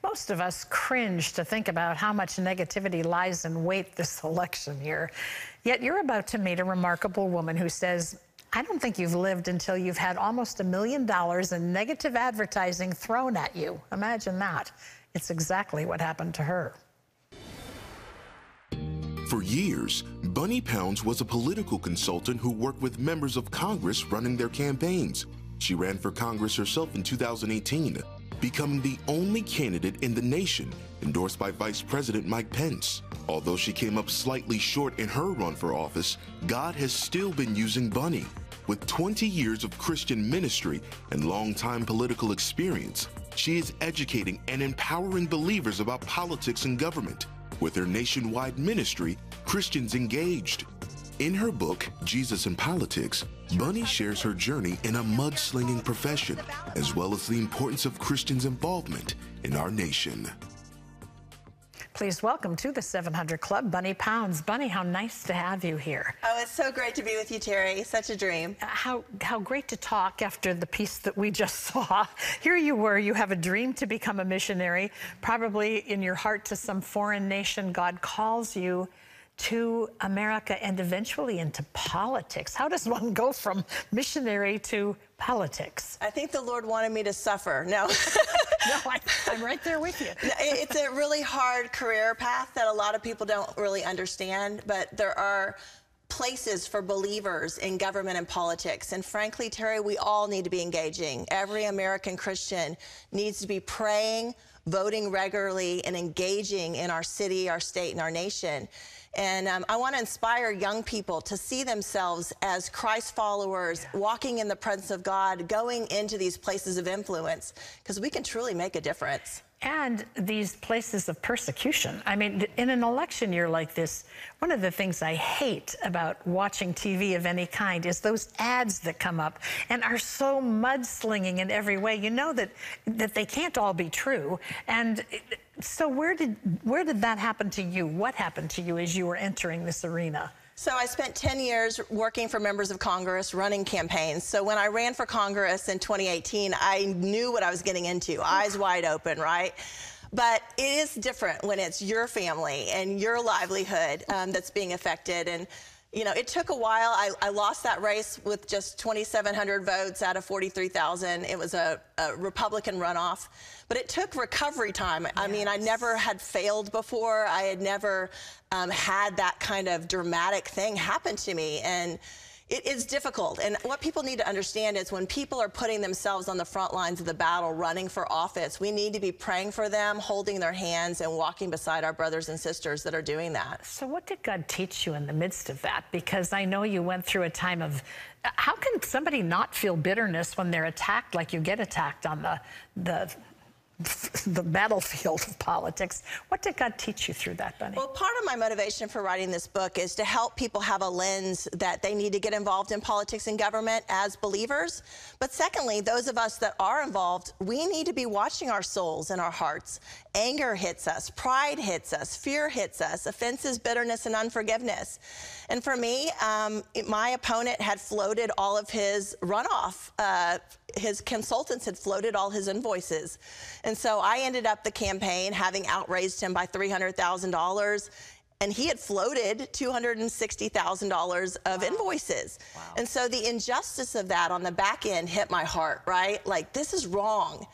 Most of us cringe to think about how much negativity lies in wait this election year. Yet you're about to meet a remarkable woman who says, I don't think you've lived until you've had almost $1 million in negative advertising thrown at you. Imagine that. It's exactly what happened to her. For years, Bunni Pounds was a political consultant who worked with members of Congress running their campaigns. She ran for Congress herself in 2018, becoming the only candidate in the nation endorsed by Vice President Mike Pence. Although she came up slightly short in her run for office, God has still been using Bunni. With 20 years of Christian ministry and long-time political experience, she is educating and empowering believers about politics and government. With her nationwide ministry, Christians Engaged. In her book, Jesus in Politics, Bunni shares her journey in a mudslinging profession, as well as the importance of Christians' involvement in our nation. Please welcome to the 700 Club, Bunni Pounds. Bunni, how nice to have you here. Oh, it's so great to be with you, Terry. Such a dream. How great to talk after the piece that we just saw. Here you were, you have a dream to become a missionary, probably in your heart to some foreign nation. God calls you to America and eventually into politics. How does one go from missionary to politics? I think the Lord wanted me to suffer. No. No, I'm right there with you. It's a really hard career path that a lot of people don't really understand, but there are places for believers in government and politics. And frankly, Terry, we all need to be engaging. Every American Christian needs to be praying, voting regularly, and engaging in our city, our state, and our nation. And I want to inspire young people to see themselves as Christ followers, walking in the presence of God, going into these places of influence, because we can truly make a difference. And these places of persecution. I mean, in an election year like this, one of the things I hate about watching TV of any kind is those ads that come up and are so mudslinging in every way. You know that they can't all be true. And so where did that happen to you? What happened to you as you were entering this arena? So I spent 10 years working for members of Congress, running campaigns. So when I ran for Congress in 2018, I knew what I was getting into, eyes wide open, right? But it is different when it's your family and your livelihood that's being affected. And you know, it took a while. I lost that race with just 2,700 votes out of 43,000. It was a Republican runoff. But it took recovery time. Yes. I mean, I never had failed before. I had never had that kind of dramatic thing happen to me. And it is difficult. And what people need to understand is when people are putting themselves on the front lines of the battle, running for office, we need to be praying for them, holding their hands, and walking beside our brothers and sisters that are doing that. So what did God teach you in the midst of that? Because I know you went through a time of, how can somebody not feel bitterness when they're attacked like you get attacked on the battlefield of politics? What did God teach you through that, Bunni? Well, part of my motivation for writing this book is to help people have a lens that they need to get involved in politics and government as believers. But secondly, those of us that are involved, we need to be watching our souls and our hearts. Anger hits us, pride hits us, fear hits us, offenses, bitterness, and unforgiveness. And for me, my opponent had floated all of his runoff. His consultants had floated all his invoices. And so I ended up the campaign having outraised him by $300,000. And he had floated $260,000 of invoices. Wow. And so the injustice of that on the back end hit my heart, right? Like, this is wrong.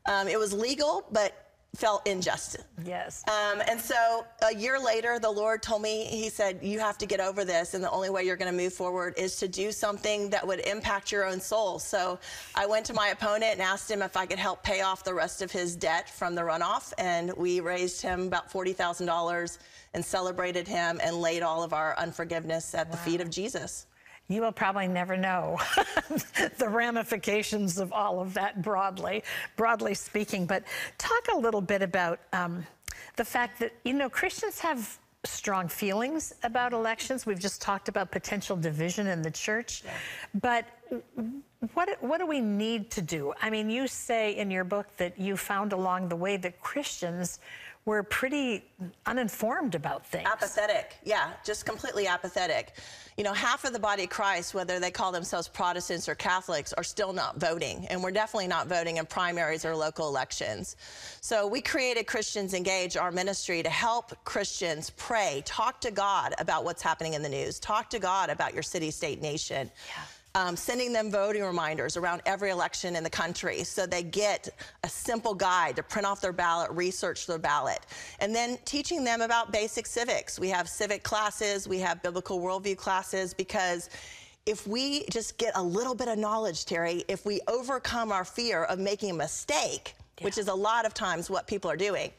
It was legal, but felt injustice. Yes. And so a year later, the Lord told me, he said, you have to get over this, and the only way you're going to move forward is to do something that would impact your own soul. So I went to my opponent and asked him if I could help pay off the rest of his debt from the runoff, and we raised him about $40,000 and celebrated him and laid all of our unforgiveness at the feet of Jesus. You will probably never know the ramifications of all of that broadly speaking. But talk a little bit about the fact that, you know, Christians have strong feelings about elections. We've just talked about potential division in the church. Yeah. But What do we need to do? I mean, you say in your book that you found along the way that Christians were pretty uninformed about things. Apathetic, yeah, just completely apathetic. You know, half of the body of Christ, whether they call themselves Protestants or Catholics, are still not voting. And we're definitely not voting in primaries or local elections. So we created Christians Engage, our ministry, to help Christians pray, talk to God about what's happening in the news, talk to God about your city, state, nation. Yeah. Sending them voting reminders around every election in the country so they get a simple guide to print off their ballot, research their ballot, and then teaching them about basic civics. We have civic classes, we have biblical worldview classes, because if we just get a little bit of knowledge, Terry, if we overcome our fear of making a mistake, which is a lot of times what people are doing,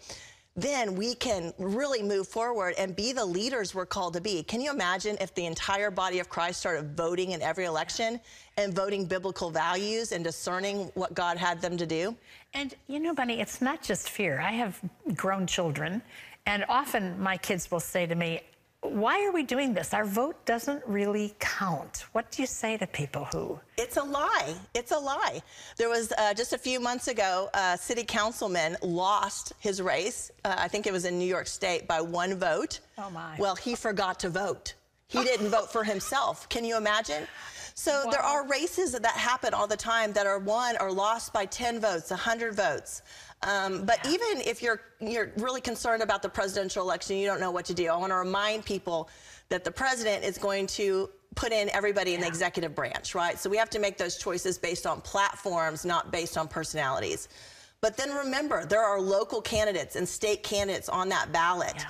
then we can really move forward and be the leaders we're called to be. Can you imagine if the entire body of Christ started voting in every election and voting biblical values and discerning what God had them to do? And you know, Bunny, it's not just fear. I have grown children, and often my kids will say to me, why are we doing this? Our vote doesn't really count. What do you say to people who? It's a lie. It's a lie. There was just a few months ago, a city councilman lost his race. I think it was in New York State by 1 vote. Oh my. Well, he forgot to vote. He didn't vote for himself. Can you imagine? So there are races that happen all the time that are won or lost by 10 votes, 100 votes. But even if you're really concerned about the presidential election, you don't know what to do, I want to remind people that the president is going to put in everybody in the executive branch, right? So we have to make those choices based on platforms, not based on personalities. But then remember, there are local candidates and state candidates on that ballot. Yeah.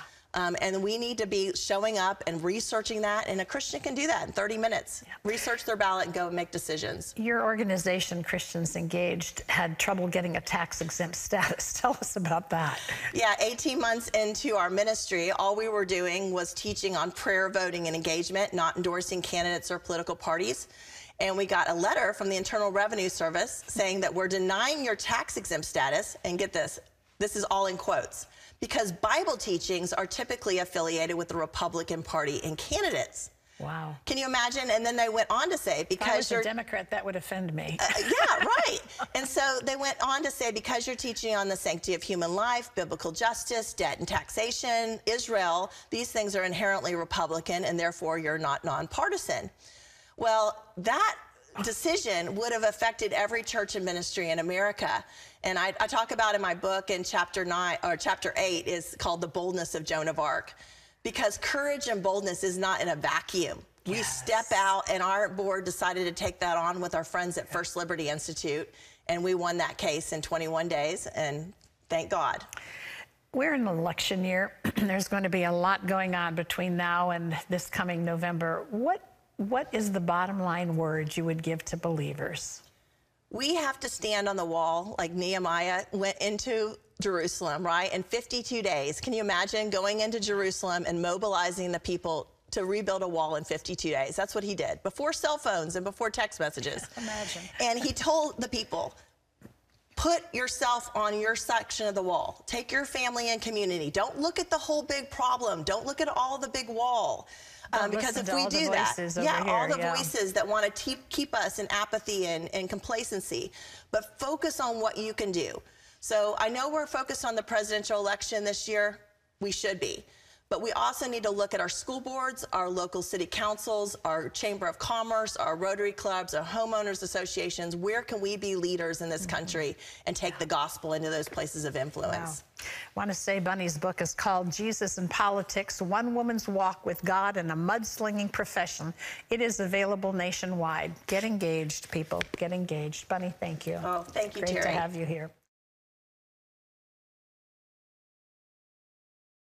And we need to be showing up and researching that. And a Christian can do that in 30 minutes. Yeah. Research their ballot and go and make decisions. Your organization, Christians Engaged, had trouble getting a tax-exempt status. Tell us about that. Yeah, 18 months into our ministry, all we were doing was teaching on prayer, voting, and engagement, not endorsing candidates or political parties. And we got a letter from the Internal Revenue Service saying that we're denying your tax-exempt status. And get this, this is all in quotes, because Bible teachings are typically affiliated with the Republican Party and candidates. Wow. Can you imagine? And then they went on to say, because you're a Democrat, that would offend me. Yeah, right. And so they went on to say, because you're teaching on the sanctity of human life, biblical justice, debt and taxation, Israel, these things are inherently Republican, and therefore you're not nonpartisan. Well, that decision would have affected every church and ministry in America. And I talk about in my book in chapter 8 is called The Boldness of Joan of Arc, because courage and boldness is not in a vacuum. Yes. We step out, and our board decided to take that on with our friends at First Liberty Institute, and we won that case in 21 days, and thank God. We're in an election year. There's going to be a lot going on between now and this coming November. What is the bottom line word you would give to believers? We have to stand on the wall like Nehemiah went into Jerusalem, right? In 52 days. Can you imagine going into Jerusalem and mobilizing the people to rebuild a wall in 52 days? That's what he did, before cell phones and before text messages. Imagine. And he told the people, put yourself on your section of the wall. Take your family and community. Don't look at the whole big problem. Don't look at all the big wall. Because if we do that, all the voices that want to keep us in apathy and complacency, but focus on what you can do. So I know we're focused on the presidential election this year. We should be. But we also need to look at our school boards, our local city councils, our Chamber of Commerce, our Rotary clubs, our homeowners associations. Where can we be leaders in this country and take the gospel into those places of influence? Wow. I want to say Bunny's book is called Jesus in Politics, One Woman's Walk with God in a Mudslinging Profession. It is available nationwide. Get engaged, people. Get engaged. Bunny, thank you. Oh, thank you, Terry. Terry. Great to have you here.